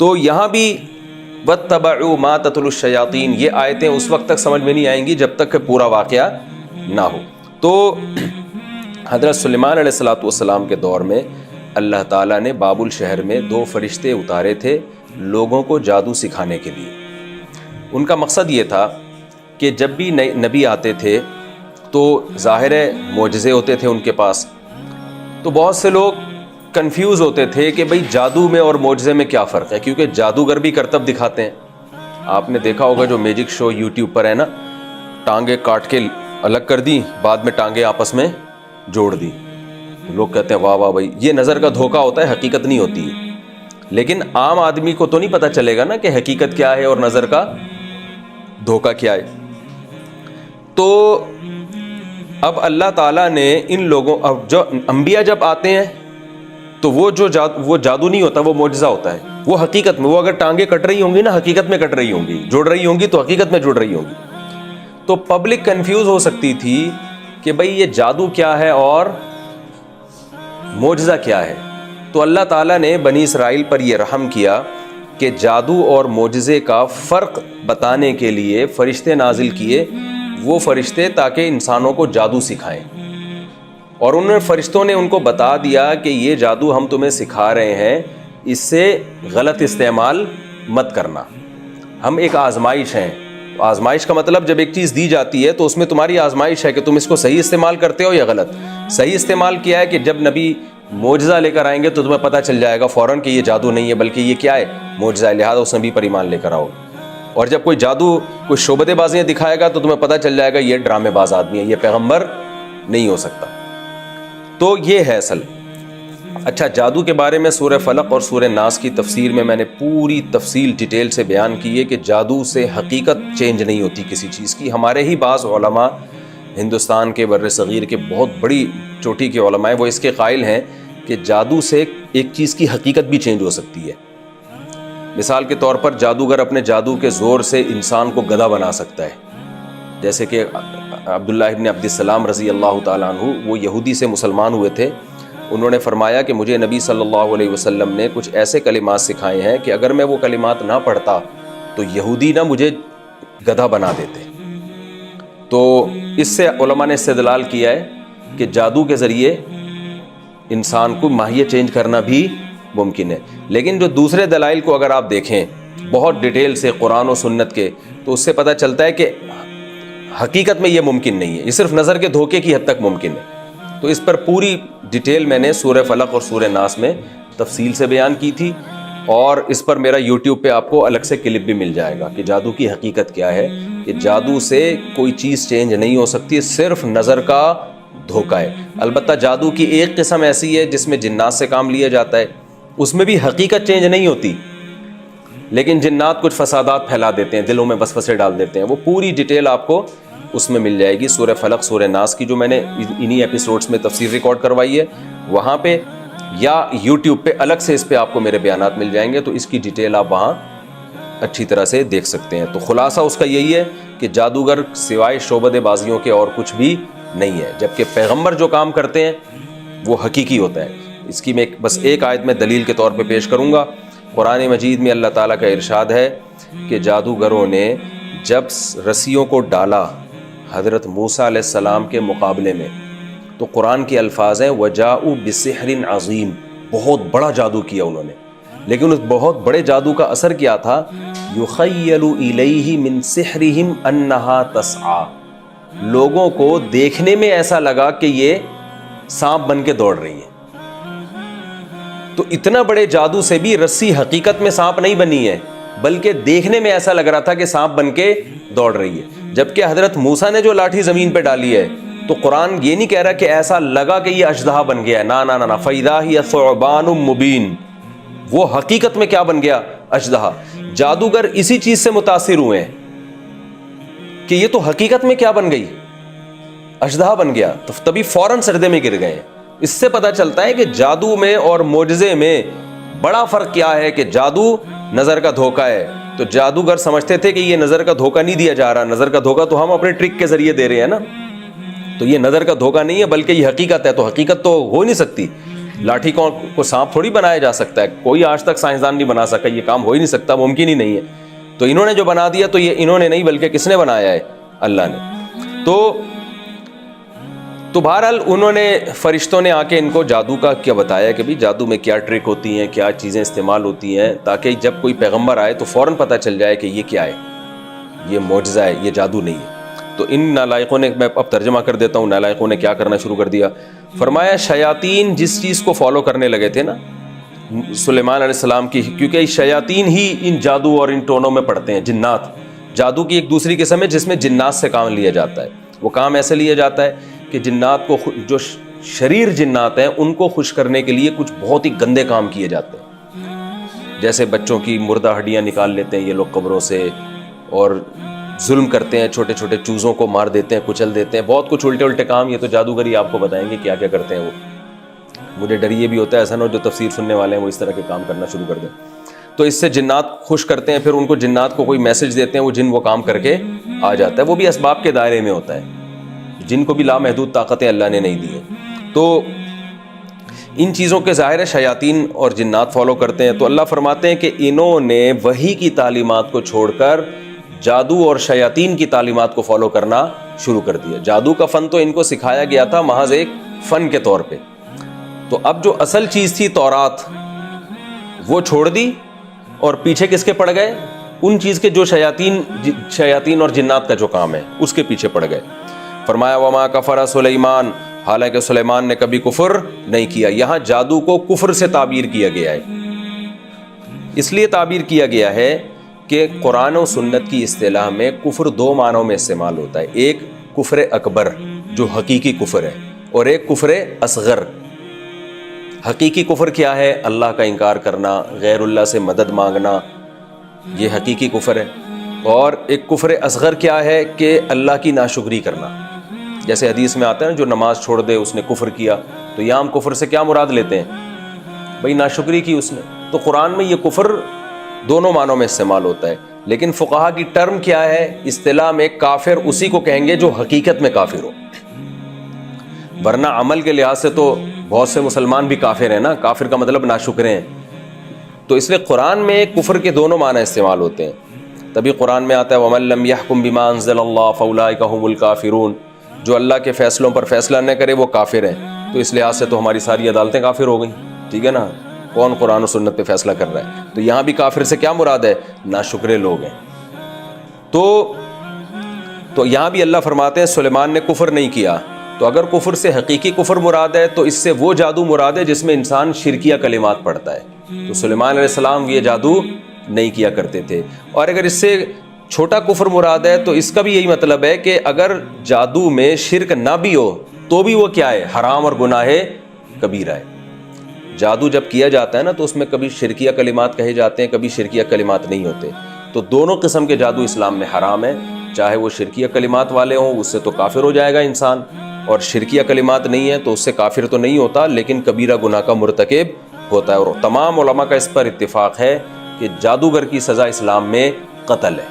تو یہاں بھی وَاتَّبَعُوا مَا تَتْلُو الشَّيَاطِينُ، یہ آیتیں اس وقت تک سمجھ میں نہیں آئیں گی جب تک کہ پورا واقعہ نہ ہو. تو حضرت سلیمان علیہ السلام کے دور میں اللہ تعالیٰ نے بابل شہر میں 2 فرشتے اتارے تھے لوگوں کو جادو سکھانے کے لیے. ان کا مقصد یہ تھا کہ جب بھی نبی آتے تھے تو ظاہر معجزے ہوتے تھے ان کے پاس، تو بہت سے لوگ کنفیوز ہوتے تھے کہ بھئی جادو میں اور معجزے میں کیا فرق ہے، کیونکہ جادوگر بھی کرتب دکھاتے ہیں. آپ نے دیکھا ہوگا جو میجک شو یوٹیوب پر ہے نا، ٹانگیں کاٹ کے الگ کر دی، بعد میں ٹانگیں آپس میں جوڑ دی. لوگ کہتے ہیں واہ واہ بھائی، یہ نظر کا دھوکہ ہوتا ہے، حقیقت نہیں ہوتی ہے. لیکن عام آدمی کو تو نہیں پتہ چلے گا نا کہ حقیقت کیا ہے اور نظر کا دھوکہ کیا ہے. تو اب اللہ تعالیٰ نے ان لوگوں، اب جو انبیاء جب آتے ہیں تو وہ جادو نہیں ہوتا، وہ معجزہ ہوتا ہے. وہ حقیقت میں، وہ اگر ٹانگیں کٹ رہی ہوں گی نا، حقیقت میں کٹ رہی ہوں گی، جوڑ رہی ہوں گی تو حقیقت میں جوڑ رہی ہوں گی. تو پبلک کنفیوز ہو سکتی تھی کہ بھئی یہ جادو کیا ہے اور معجزہ کیا ہے. تو اللہ تعالیٰ نے بنی اسرائیل پر یہ رحم کیا کہ جادو اور معجزے کا فرق بتانے کے لیے فرشتے نازل کیے، وہ فرشتے تاکہ انسانوں کو جادو سکھائیں. اور فرشتوں نے ان کو بتا دیا کہ یہ جادو ہم تمہیں سکھا رہے ہیں، اس سے غلط استعمال مت کرنا، ہم ایک آزمائش ہیں. آزمائش کا مطلب جب ایک چیز دی جاتی ہے تو اس میں تمہاری آزمائش ہے کہ تم اس کو صحیح استعمال کرتے ہو یا غلط. صحیح استعمال کیا ہے کہ جب نبی معجزہ لے کر آئیں گے تو تمہیں پتہ چل جائے گا فوراً کہ یہ جادو نہیں ہے بلکہ یہ کیا ہے، معجزہ ہے، لہٰذا اس نبی پر ایمان لے کر آؤ. اور جب کوئی جادو، کوئی شعبدے بازیاں دکھائے گا تو تمہیں پتہ چل جائے گا یہ ڈرامے باز آدمی ہے، یہ پیغمبر نہیں ہو سکتا. تو یہ ہے اصل. اچھا، جادو کے بارے میں سورہ فلق اور سورہ ناس کی تفسیر میں نے پوری تفصیل ڈیٹیل سے بیان کی ہے کہ جادو سے حقیقت چینج نہیں ہوتی کسی چیز کی. ہمارے ہی بعض علماء ہندوستان کے بر صغیر کے بہت بڑی چوٹی کے علماء وہ اس کے قائل ہیں کہ جادو سے ایک چیز کی حقیقت بھی چینج ہو سکتی ہے. مثال کے طور پر جادوگر اپنے جادو کے زور سے انسان کو گدھا بنا سکتا ہے، جیسے کہ عبداللہ ابن عبد السلام رضی اللہ تعالیٰ عنہ، وہ یہودی سے مسلمان ہوئے تھے. انہوں نے فرمایا کہ مجھے نبی صلی اللہ علیہ وسلم نے کچھ ایسے کلمات سکھائے ہیں کہ اگر میں وہ کلمات نہ پڑھتا تو یہودی نہ مجھے گدھا بنا دیتے. تو اس سے علماء نے استدلال کیا ہے کہ جادو کے ذریعے انسان کو ماہیت چینج کرنا بھی ممکن ہے. لیکن جو دوسرے دلائل کو اگر آپ دیکھیں بہت ڈیٹیل سے قرآن و سنت کے، تو اس سے پتہ چلتا ہے کہ حقیقت میں یہ ممکن نہیں ہے، یہ صرف نظر کے دھوکے کی حد تک ممکن ہے. تو اس پر پوری ڈیٹیل میں نے سورہ فلق اور سورہ ناس میں تفصیل سے بیان کی تھی، اور اس پر میرا یوٹیوب پہ آپ کو الگ سے کلپ بھی مل جائے گا کہ جادو کی حقیقت کیا ہے، کہ جادو سے کوئی چیز چینج نہیں ہو سکتی، صرف نظر کا دھوکہ ہے. البتہ جادو کی ایک قسم ایسی ہے جس میں جنات سے کام لیا جاتا ہے، اس میں بھی حقیقت چینج نہیں ہوتی، لیکن جنات کچھ فسادات پھیلا دیتے ہیں، دلوں میں وسوسے ڈال دیتے ہیں. وہ پوری ڈیٹیل آپ کو اس میں مل جائے گی سورہ فلق سورہ ناس کی، جو میں نے انہی ایپیسوڈز میں تفسیر ریکارڈ کروائی ہے وہاں پہ، یا یوٹیوب پہ الگ سے اس پہ آپ کو میرے بیانات مل جائیں گے، تو اس کی ڈیٹیل آپ وہاں اچھی طرح سے دیکھ سکتے ہیں. تو خلاصہ اس کا یہی ہے کہ جادوگر سوائے شعبدے بازیوں کے اور کچھ بھی نہیں ہے، جبکہ پیغمبر جو کام کرتے ہیں وہ حقیقی ہوتا ہے. اس کی میں بس ایک آیت میں دلیل کے طور پہ پیش کروں گا. قرآن مجید میں اللہ تعالیٰ کا ارشاد ہے کہ جادوگروں نے جب رسیوں کو ڈالا حضرت موسیٰ علیہ السلام کے مقابلے میں، تو قرآن کے الفاظ ہیں وَجَاءُوا بِسِحْرٍ عَظِيمٍ، بہت بڑا جادو کیا انہوں نے. لیکن اس بہت بڑے جادو کا اثر کیا تھا؟ يُخَيَّلُ إِلَيْهِ مِن سِحْرِهِمْ أَنَّهَا تَسْعَىٰ، لوگوں کو دیکھنے میں ایسا لگا کہ یہ سانپ بن کے دوڑ رہی ہے. تو اتنا بڑے جادو سے بھی رسی حقیقت میں سانپ نہیں بنی ہے، بلکہ دیکھنے میں ایسا لگ رہا تھا کہ سانپ بن کے دوڑ رہی ہے. جبکہ حضرت موسیٰ نے جو لاٹھی زمین پہ ڈالی ہے تو قرآن یہ نہیں کہہ رہا کہ ایسا لگا کہ یہ اژدہا بن گیا ہے، نا نا نا، فَإِذَا هِيَ ثُعْبَانٌ مُبِينٌ، وہ حقیقت میں کیا بن گیا؟ اژدہا. جادوگر اسی چیز سے متاثر ہوئے ہیں کہ یہ تو حقیقت میں کیا بن گئی؟ اژدہا بن گیا، تو تبھی فوراً سجدے میں گر گئے. اس سے پتہ چلتا ہے کہ جادو میں اور معجزے میں بڑا فرق کیا ہے، کہ جادو نظر کا دھوکہ ہے. تو جادوگر سمجھتے تھے کہ یہ نظر کا دھوکہ نہیں دیا جا رہا، نظر کا دھوکہ تو ہم اپنے ٹرک کے ذریعے دے رہے ہیں نا، تو یہ نظر کا دھوکہ نہیں ہے بلکہ یہ حقیقت ہے. تو حقیقت تو ہو نہیں سکتی. لاٹھی کو سانپ تھوڑی بنایا جا سکتا ہے, کوئی آج تک سائنسدان نہیں بنا سکا, یہ کام ہو ہی نہیں سکتا, ممکن ہی نہیں ہے. تو انہوں نے جو بنا دیا تو یہ انہوں نے نہیں بلکہ کس نے بنایا ہے؟ اللہ نے. تو بہرحال انہوں نے, فرشتوں نے آ کے ان کو جادو کا کیا بتایا کہ بھی جادو میں کیا ٹرک ہوتی ہیں, کیا چیزیں استعمال ہوتی ہیں, تاکہ جب کوئی پیغمبر آئے تو فوراً پتہ چل جائے کہ یہ کیا ہے, یہ معجزہ ہے, یہ جادو نہیں ہے. تو ان نالائقوں نے, میں اب ترجمہ کر دیتا ہوں, نالائقوں نے کیا کرنا شروع کر دیا. فرمایا شیاطین جس چیز کو فالو کرنے لگے تھے نا سلیمان علیہ السلام کی, کیونکہ شیاطین ہی ان جادو اور ان ٹونوں میں پڑتے ہیں. جنات جادو کی ایک دوسری قسم ہے جس میں جنات سے کام لیا جاتا ہے. وہ کام ایسے لیا جاتا ہے کہ جنات کو, جو شریر جنات ہیں ان کو خوش کرنے کے لیے کچھ بہت ہی گندے کام کیے جاتے ہیں. جیسے بچوں کی مردہ ہڈیاں نکال لیتے ہیں یہ لوگ قبروں سے, اور ظلم کرتے ہیں, چھوٹے چھوٹے چوزوں کو مار دیتے ہیں, کچل دیتے ہیں, بہت کچھ الٹے الٹے کام. یہ تو جادوگری آپ کو بتائیں گے کیا کیا کرتے ہیں وہ. مجھے ڈر یہ بھی ہوتا ہے ایسا نہ ہو جو تفسیر سننے والے ہیں وہ اس طرح کے کام کرنا شروع کر دیں. تو اس سے جنات خوش کرتے ہیں, پھر ان کو جنات کو کوئی میسج دیتے ہیں, وہ جن وہ کام کر کے آ جاتا ہے. وہ بھی اسباب کے دائرے میں ہوتا ہے, جن کو بھی لامحدود طاقتیں اللہ نے نہیں دی ہیں. تو ان چیزوں کے ظاہر ہے شیاطین اور جنات فالو کرتے ہیں. تو اللہ فرماتے ہیں کہ انہوں نے وحی کی تعلیمات کو چھوڑ کر جادو اور شیاطین کی تعلیمات کو فالو کرنا شروع کر دیا. جادو کا فن تو ان کو سکھایا گیا تھا محض ایک فن کے طور پہ. تو اب جو اصل چیز تھی تورات وہ چھوڑ دی اور پیچھے کس کے پڑ گئے؟ ان چیز کے جو شیاطین اور جنات کا جو کام ہے اس کے پیچھے پڑ گئے. فرمایا وما کفر سلیمان, حالانکہ سلیمان نے کبھی کفر نہیں کیا. یہاں جادو کو کفر سے تعبیر کیا گیا ہے, اس لیے تعبیر کیا گیا ہے کہ قرآن و سنت کی اصطلاح میں کفر دو معنوں میں استعمال ہوتا ہے. ایک کفر اکبر جو حقیقی کفر ہے, اور ایک کفر اصغر. حقیقی کفر کیا ہے؟ اللہ کا انکار کرنا, غیر اللہ سے مدد مانگنا, یہ حقیقی کفر ہے. اور ایک کفر اصغر کیا ہے کہ اللہ کی ناشکری کرنا. جیسے حدیث میں آتا ہے نا جو نماز چھوڑ دے اس نے کفر کیا. تو یہاں ہم کفر سے کیا مراد لیتے ہیں؟ بھائی ناشکری کی اس نے. تو قرآن میں یہ کفر دونوں معنوں میں استعمال ہوتا ہے, لیکن فقہا کی ٹرم کیا ہے اصطلاح میں؟ کافر اسی کو کہیں گے جو حقیقت میں کافر ہو, ورنہ عمل کے لحاظ سے تو بہت سے مسلمان بھی کافر ہیں نا. کافر کا مطلب ناشکرے ہیں. تو اس لیے قرآن میں کفر کے دونوں معنی استعمال ہوتے ہیں. تبھی قرآن میں آتا ہے وَمَن لَّمْ يَحْكُم بِمَا أَنزَلَ اللَّهُ فَأُولَٰئِكَ هُمُ الْكَافِرُونَ, جو اللہ کے فیصلوں پر فیصلہ نہ کرے وہ کافر ہیں. تو اس لحاظ سے تو ہماری ساری عدالتیں کافر ہو گئیں, ٹھیک ہے نا. کون قرآن و سنت پہ فیصلہ کر رہا ہے؟ تو یہاں بھی کافر سے کیا مراد ہے؟ ناشکرے لوگ ہیں. تو یہاں بھی اللہ فرماتے ہیں سلیمان نے کفر نہیں کیا. تو اگر کفر سے حقیقی کفر مراد ہے تو اس سے وہ جادو مراد ہے جس میں انسان شرکیہ کلمات پڑھتا ہے. تو سلیمان علیہ السلام یہ جادو نہیں کیا کرتے تھے. اور اگر اس سے چھوٹا کفر مراد ہے تو اس کا بھی یہی مطلب ہے کہ اگر جادو میں شرک نہ بھی ہو تو بھی وہ کیا ہے؟ حرام اور گناہ کبیرہ ہے. جادو جب کیا جاتا ہے نا تو اس میں کبھی شرکیہ کلمات کہے جاتے ہیں, کبھی شرکیہ کلمات نہیں ہوتے. تو دونوں قسم کے جادو اسلام میں حرام ہے. چاہے وہ شرکیہ کلمات والے ہوں اس سے تو کافر ہو جائے گا انسان, اور شرکیہ کلمات نہیں ہے تو اس سے کافر تو نہیں ہوتا لیکن کبیرہ گناہ کا مرتکب ہوتا ہے. اور تمام علماء کا اس پر اتفاق ہے کہ جادوگر کی سزا اسلام میں قتل ہے.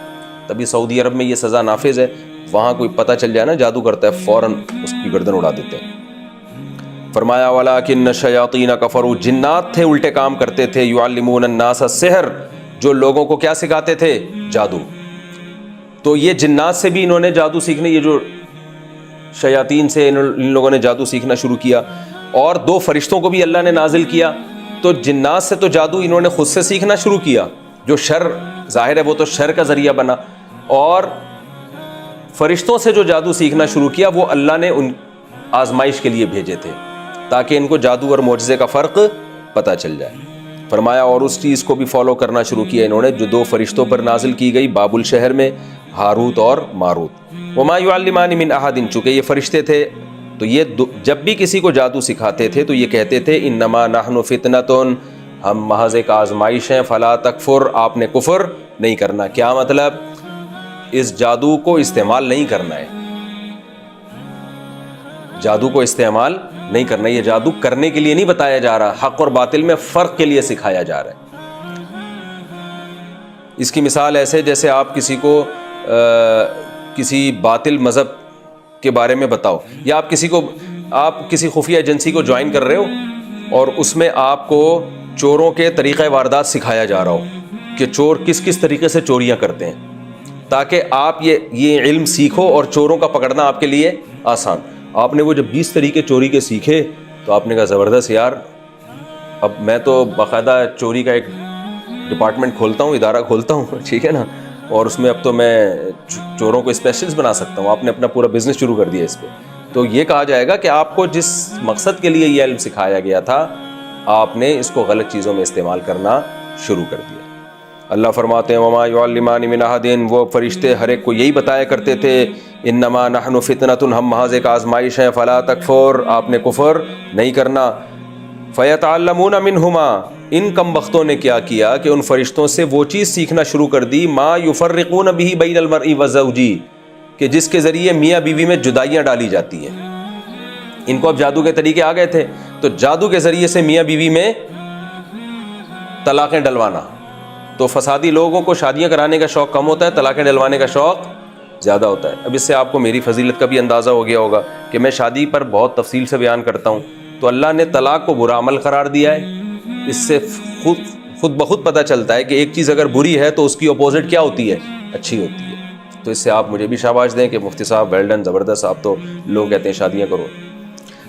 تبھی سعودی عرب میں یہ سزا نافذ ہے. وہاں کوئی پتہ چل جائے نا جادو کرتا ہے فوراً اس کی گردن اڑا دیتے ہیں. فرمایا وَلَٰكِنَّ الشَّيَاطِينَ كَفَرُوا, جنات تھے الٹے کام کرتے تھے, يُعَلِّمُونَ النَّاسَ السِّحْرَ, جو لوگوں کو کیا سکھاتے تھے؟ جادو. تو یہ جنات سے بھی انہوں نے جادو سیکھنے, یہ جو شیاطین سے ان لوگوں نے جادو سیکھنا شروع کیا. اور دو فرشتوں کو بھی اللہ نے نازل کیا. تو جنات سے تو جادو انہوں نے خود سے سیکھنا شروع کیا, جو شر ظاہر ہے وہ تو شر کا ذریعہ بنا. اور فرشتوں سے جو جادو سیکھنا شروع کیا وہ اللہ نے ان آزمائش کے لیے بھیجے تھے تاکہ ان کو جادو اور معجزے کا فرق پتہ چل جائے. فرمایا اور اس چیز کو بھی فالو کرنا شروع کیا انہوں نے جو دو فرشتوں پر نازل کی گئی بابل شہر میں, ہاروت اور ماروت. وما يعلمان من احد, چونکہ یہ فرشتے تھے تو یہ جب بھی کسی کو جادو سکھاتے تھے تو یہ کہتے تھے انما نحن فتنۃ, ہم محض ایک آزمائش ہیں, فلا تکفر, آپ نے کفر نہیں کرنا. کیا مطلب؟ اس جادو کو استعمال نہیں کرنا ہے, جادو کو استعمال نہیں کرنا. یہ جادو کرنے کے لیے نہیں بتایا جا رہا, حق اور باطل میں فرق کے لیے سکھایا جا رہا ہے. اس کی مثال ایسے جیسے آپ کسی کو کسی باطل مذہب کے بارے میں بتاؤ, یا آپ کسی خفیہ ایجنسی کو جوائن کر رہے ہو اور اس میں آپ کو چوروں کے طریقہ واردات سکھایا جا رہا ہو کہ چور کس کس طریقے سے چوریاں کرتے ہیں، تاکہ آپ یہ علم سیکھو اور چوروں کا پکڑنا آپ کے لیے آسان۔ آپ نے وہ جب 20 طریقے چوری کے سیکھے تو آپ نے کہا زبردست یار، اب میں تو باقاعدہ چوری کا ایک ڈپارٹمنٹ کھولتا ہوں، ادارہ کھولتا ہوں، ٹھیک ہے نا، اور اس میں اب تو میں چوروں کو اسپیشلسٹ بنا سکتا ہوں۔ آپ نے اپنا پورا بزنس شروع کر دیا اس پہ۔ تو یہ کہا جائے گا کہ آپ کو جس مقصد کے لیے یہ علم سکھایا گیا تھا، آپ نے اس کو غلط چیزوں میں استعمال کرنا شروع کر دیا۔ اللہ فرماتے ہیں وما یعلمان من احد، وہ فرشتے ہر ایک کو یہی بتایا کرتے تھے انما نحن فتنۃ، ہم محض ایک آزمائش ہیں، فلا تکفر، آپ نے کفر نہیں کرنا۔ فیتعلمون منہما، ان کم بختوں نے کیا کیا کہ ان فرشتوں سے وہ چیز سیکھنا شروع کر دی ما یفرقون به بین المرء وزوجہ، کہ جس کے ذریعے میاں بیوی میں جدائیاں ڈالی جاتی ہیں۔ ان کو اب جادو کے طریقے آ گئے تھے، تو جادو کے ذریعے سے میاں بیوی میں طلاقیں ڈلوانا۔ تو فسادی لوگوں کو شادیاں کرانے کا شوق کم ہوتا ہے، طلاقیں ڈلوانے کا شوق زیادہ ہوتا ہے۔ اب اس سے آپ کو میری فضیلت کا بھی اندازہ ہو گیا ہوگا کہ میں شادی پر بہت تفصیل سے بیان کرتا ہوں۔ تو اللہ نے طلاق کو برا عمل قرار دیا ہے۔ اس سے خود بخود پتہ چلتا ہے کہ ایک چیز اگر بری ہے تو اس کی اپوزٹ کیا ہوتی ہے؟ اچھی ہوتی ہے۔ تو اس سے آپ مجھے بھی شاباش دیں کہ مفتی صاحب ویل ڈن، زبردست، آپ تو لوگ کہتے ہیں شادیاں کرو۔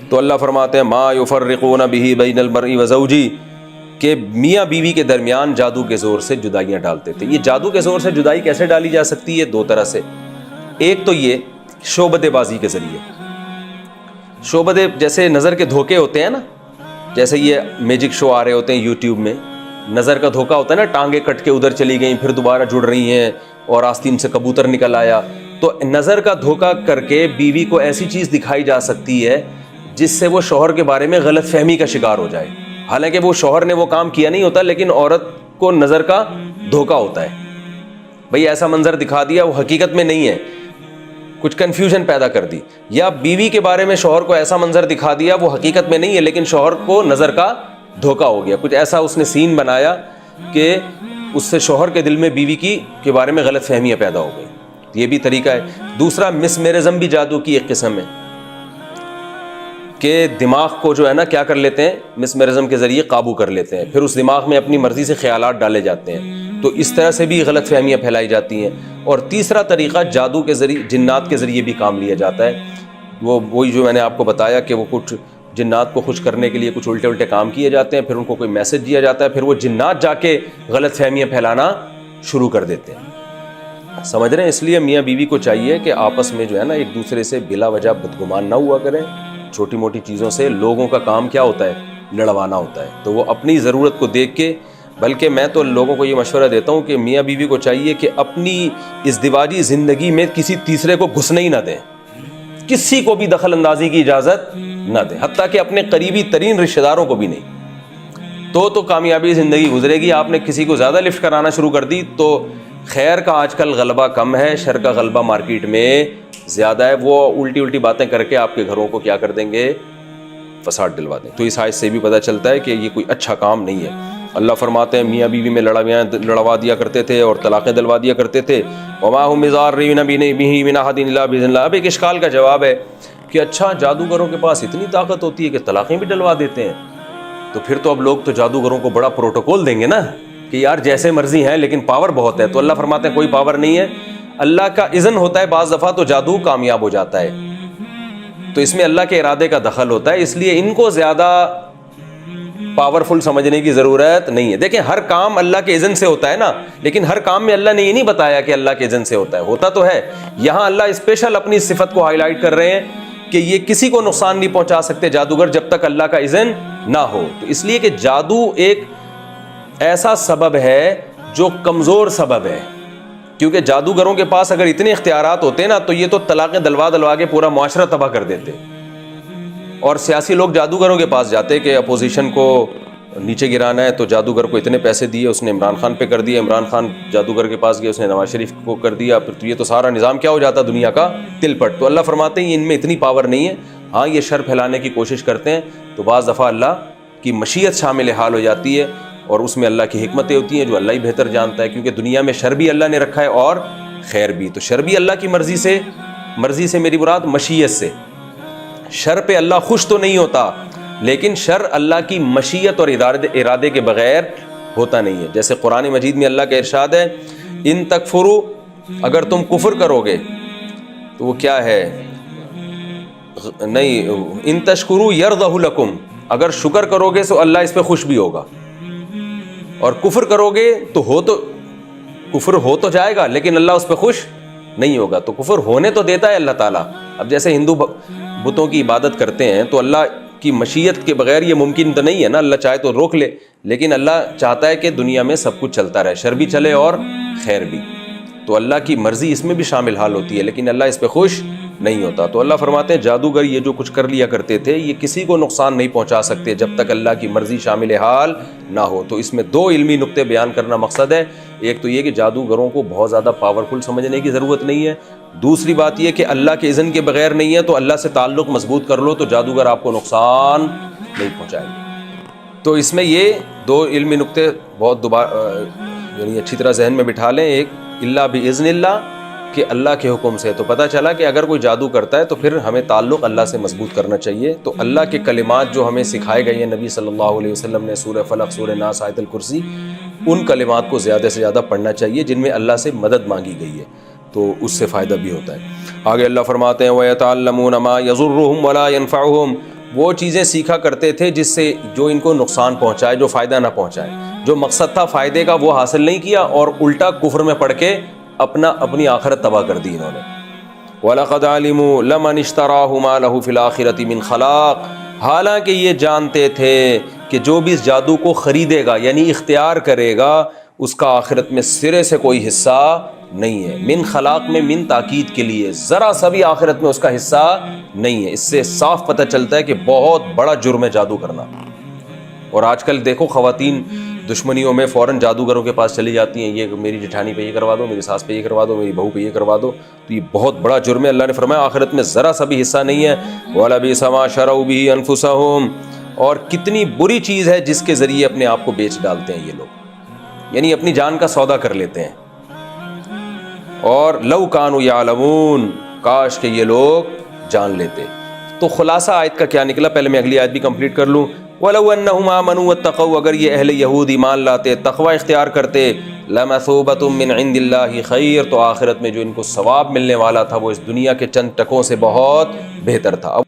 تو اللہ فرماتے ہیں ما یفرقون به بین المرء وزوجہ، کہ میاں بیوی کے درمیان جادو کے زور سے جدائیاں ڈالتے تھے۔ یہ جادو کے زور سے جدائی کیسے ڈالی جا سکتی ہے؟ دو طرح سے۔ ایک تو یہ شعبدے بازی کے ذریعے، شعبدے جیسے نظر کے دھوکے ہوتے ہیں نا، جیسے یہ میجک شو آ رہے ہوتے ہیں یوٹیوب میں، نظر کا دھوکا ہوتا ہے نا، ٹانگیں کٹ کے ادھر چلی گئیں پھر دوبارہ جڑ رہی ہیں اور آستین سے کبوتر نکل آیا۔ تو نظر کا دھوکا کر کے بیوی کو ایسی چیز دکھائی جا سکتی ہے جس سے وہ شوہر کے بارے میں غلط فہمی کا شکار ہو جائے، حالانکہ وہ شوہر نے وہ کام کیا نہیں ہوتا، لیکن عورت کو نظر کا دھوکا ہوتا ہے۔ بھئی ایسا منظر دکھا دیا، وہ حقیقت میں نہیں ہے، کچھ کنفیوژن پیدا کر دی۔ یا بیوی کے بارے میں شوہر کو ایسا منظر دکھا دیا، وہ حقیقت میں نہیں ہے لیکن شوہر کو نظر کا دھوکا ہو گیا، کچھ ایسا اس نے سین بنایا کہ اس سے شوہر کے دل میں بیوی کے بارے میں غلط فہمیاں پیدا ہو گئی۔ یہ بھی طریقہ ہے۔ دوسرا مسمرزم بھی جادو کی ایک قسم ہے کہ دماغ کو جو ہے نا کیا کر لیتے ہیں، مسمرزم کے ذریعے قابو کر لیتے ہیں، پھر اس دماغ میں اپنی مرضی سے خیالات ڈالے جاتے ہیں، تو اس طرح سے بھی غلط فہمیاں پھیلائی جاتی ہیں۔ اور تیسرا طریقہ جادو کے ذریعے، جنات کے ذریعے بھی کام لیا جاتا ہے۔ وہی جو میں نے آپ کو بتایا کہ وہ کچھ جنات کو خوش کرنے کے لیے کچھ الٹے الٹے کام کیے جاتے ہیں، پھر ان کو کوئی میسج دیا جاتا ہے، پھر وہ جنات جا کے غلط فہمیاں پھیلانا شروع کر دیتے ہیں۔ سمجھ رہے ہیں؟ اس لیے میاں بیوی کو چاہیے کہ آپس میں جو ہے نا ایک دوسرے سے بلا وجہ بدگمان نہ ہوا کریں۔ چھوٹی موٹی چیزوں سے لوگوں کا کام کیا ہوتا ہے؟ لڑوانا ہوتا ہے۔ تو وہ اپنی ضرورت کو دیکھ کے، بلکہ میں تو لوگوں کو یہ مشورہ دیتا ہوں کہ میاں بیوی کو چاہیے کہ اپنی ازدواجی زندگی میں کسی تیسرے کو گھسنے ہی نہ دیں، کسی کو بھی دخل اندازی کی اجازت نہ دیں، حتیٰ کہ اپنے قریبی ترین رشتہ داروں کو بھی نہیں۔ تو کامیابی زندگی گزرے گی۔ آپ نے کسی کو زیادہ لفٹ کرانا شروع کر دی تو خیر کا آج کل غلبہ کم ہے، شر کا غلبہ مارکیٹ میں زیادہ ہے۔ وہ الٹی الٹی باتیں کر کے آپ کے گھروں کو کیا کر دیں گے؟ فساد ڈلوا دیں۔ تو اس آیت سے بھی پتہ چلتا ہے کہ یہ کوئی اچھا کام نہیں ہے۔ اللہ فرماتے ہیں میاں بیوی میں لڑوا دیا کرتے تھے اور طلاقیں دلوا دیا کرتے تھے۔ وما هم بضارین به من احد الا باذن اللہ۔ اب ایک اشکال کا جواب ہے کہ اچھا جادوگروں کے پاس اتنی طاقت ہوتی ہے کہ طلاقیں بھی ڈلوا دیتے ہیں، تو پھر تو اب لوگ تو جادوگروں کو بڑا پروٹوکول دیں گے نا کہ یار جیسے مرضی ہیں لیکن پاور بہت ہے۔ تو اللہ فرماتے ہیں کوئی پاور نہیں ہے، اللہ کا اذن ہوتا ہے بعض دفعہ تو جادو کامیاب ہو جاتا ہے، تو اس میں اللہ کے ارادے کا دخل ہوتا ہے، اس لیے ان کو زیادہ پاورفل سمجھنے کی ضرورت نہیں ہے۔ دیکھیں ہر کام اللہ کے اذن سے ہوتا ہے نا، لیکن ہر کام میں اللہ نے یہ نہیں بتایا کہ اللہ کے اذن سے ہوتا ہے، ہوتا تو ہے۔ یہاں اللہ اسپیشل اپنی صفت کو ہائی لائٹ کر رہے ہیں کہ یہ کسی کو نقصان نہیں پہنچا سکتے جادوگر جب تک اللہ کا اذن نہ ہو۔ تو اس لیے کہ جادو ایک ایسا سبب ہے جو کمزور سبب ہے، کیونکہ جادوگروں کے پاس اگر اتنے اختیارات ہوتے نا تو یہ تو طلاقیں دلوا کے پورا معاشرہ تباہ کر دیتے۔ اور سیاسی لوگ جادوگروں کے پاس جاتے کہ اپوزیشن کو نیچے گرانا ہے، تو جادوگر کو اتنے پیسے دیے، اس نے عمران خان پہ کر دیا، عمران خان جادوگر کے پاس گیا، اس نے نواز شریف کو کر دیا، پھر تو یہ تو سارا نظام کیا ہو جاتا دنیا کا تل پٹ۔ تو اللہ فرماتے ہیں ان میں اتنی پاور نہیں ہے، ہاں یہ شر پھیلانے کی کوشش کرتے ہیں، تو بعض دفعہ اللہ کی مشیت شامل حال ہو جاتی ہے، اور اس میں اللہ کی حکمتیں ہوتی ہیں جو اللہ ہی بہتر جانتا ہے، کیونکہ دنیا میں شر بھی اللہ نے رکھا ہے اور خیر بھی۔ تو شر بھی اللہ کی مرضی سے میری مراد مشیت سے، شر پہ اللہ خوش تو نہیں ہوتا، لیکن شر اللہ کی مشیت اور ارادے کے بغیر ہوتا نہیں ہے. جیسے قرآن مجید میں اللہ کا ارشاد ہے ان تکفروا، اگر تم کفر کرو گے تو وہ کیا ہے، نہیں، ان تشکروا یرضہ لکم، اگر شکر کرو گے تو اللہ اس پہ خوش بھی ہوگا، اور کفر کرو گے تو کفر ہو تو جائے گا لیکن اللہ اس پہ خوش نہیں ہوگا. تو کفر ہونے تو دیتا ہے اللہ تعالیٰ. اب جیسے ہندو بتوں کی عبادت کرتے ہیں تو اللہ کی مشیت کے بغیر یہ ممکن تو نہیں ہے نا، اللہ چاہے تو روک لے، لیکن اللہ چاہتا ہے کہ دنیا میں سب کچھ چلتا رہے، شر بھی چلے اور خیر بھی. تو اللہ کی مرضی اس میں بھی شامل حال ہوتی ہے لیکن اللہ اس پہ خوش نہیں ہوتا. تو اللہ فرماتے ہیں جادوگر یہ جو کچھ کر لیا کرتے تھے یہ کسی کو نقصان نہیں پہنچا سکتے جب تک اللہ کی مرضی شامل حال نہ ہو. تو اس میں دو علمی نقطے بیان کرنا مقصد ہے. ایک تو یہ کہ جادوگروں کو بہت زیادہ پاورفل سمجھنے کی ضرورت نہیں ہے. دوسری بات یہ کہ اللہ کے اذن کے بغیر نہیں ہے، تو اللہ سے تعلق مضبوط کر لو تو جادوگر آپ کو نقصان نہیں پہنچائیں گے. تو اس میں یہ دو علمی نقطے بہت یعنی اچھی طرح ذہن میں بٹھا لیں. ایک اللہ باذن اللہ، کہ اللہ کے حکم سے. تو پتہ چلا کہ اگر کوئی جادو کرتا ہے تو پھر ہمیں تعلق اللہ سے مضبوط کرنا چاہیے. تو اللہ کے کلمات جو ہمیں سکھائے گئے ہیں نبی صلی اللہ علیہ وسلم نے، سورہ فلق، سورہ ناس، آیت الکرسی، ان کلمات کو زیادہ سے زیادہ پڑھنا چاہیے جن میں اللہ سے مدد مانگی گئی ہے، تو اس سے فائدہ بھی ہوتا ہے. آگے اللہ فرماتے ہیں وَيَتَعَلَّمُونَ مَا يَضُرُّهُمْ وَلَا يَنفَعُهُمْ، وہ چیزیں سیکھا کرتے تھے جس سے جو ان کو نقصان پہنچائے، جو فائدہ نہ پہنچائے. جو مقصد تھا فائدے کا وہ حاصل نہیں کیا اور الٹا کفر میں پڑھ کے اپنی آخرت تباہ کر دی انہوں نے. وَلَقَدْ عَلِمُوا لَمَنِ اشْتَرَاهُ مَا لَهُ فِي الْآخِرَةِ مِنْ خَلَاقٍ، حالانکہ یہ جانتے تھے کہ جو بھی اس جادو کو خریدے گا یعنی اختیار کرے گا اس کا آخرت میں سرے سے کوئی حصہ نہیں ہے. من خلاق میں من تاکید کے لیے، ذرا سا بھی آخرت میں اس کا حصہ نہیں ہے. اس سے صاف پتہ چلتا ہے کہ بہت بڑا جرم ہے جادو کرنا. اور آج کل دیکھو خواتین دشمنیوں میں فوراً جادوگروں کے پاس چلی جاتی ہیں، یہ میری جٹھانی پہ یہ کروا دو، میری ساس پہ یہ کروا دو، میری بہو پہ یہ کروا دو. تو یہ بہت بڑا جرم ہے. اللہ نے فرمایا آخرت میں ذرا سا بھی حصہ نہیں ہے. وَلَبِئْسَ مَا شَرَوْا بِهِ أَنفُسَهُمْ، اور کتنی بری چیز ہے جس کے ذریعے اپنے آپ کو بیچ ڈالتے ہیں یہ لوگ، یعنی اپنی جان کا سودا کر لیتے ہیں. اور لَوْ كَانُوا يَعْلَمُونَ، کاش کہ یہ لوگ جان لیتے. تو خلاصہ آیت کا کیا نکلا، پہلے میں اگلی آیت بھی کمپلیٹ کر لوں. وَلَوْ أَنَّهُمْ آمَنُوا وَاتَّقَوْا، اگر یہ اہل یہود ایمان لاتے، تقوی اختیار کرتے، لَمَثُوبَةٌ مِّنْ عِندِ اللَّهِ خَيْرٌ، تو آخرت میں جو ان کو ثواب ملنے والا تھا وہ اس دنیا کے چند ٹکوں سے بہت بہتر تھا.